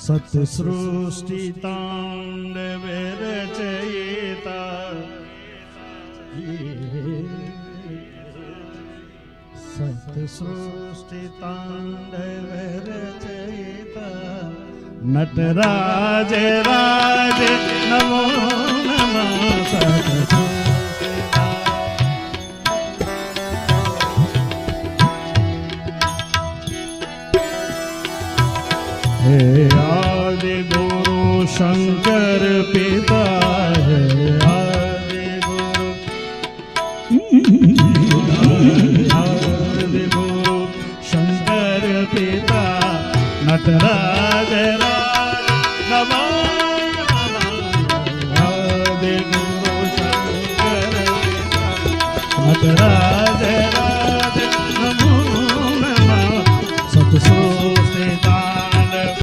सत्सृष्टिताण्डवे रचयिता सत्सृष्टिताण्डवे रचयिता नटराज राज नमो नमः सत्सृष्टिता हे आदि गुरु शंकर पिता हे आदि गुरु शंकर पिता नटराज राज नमो नमः आदि गुरु शंकर पिता नटराज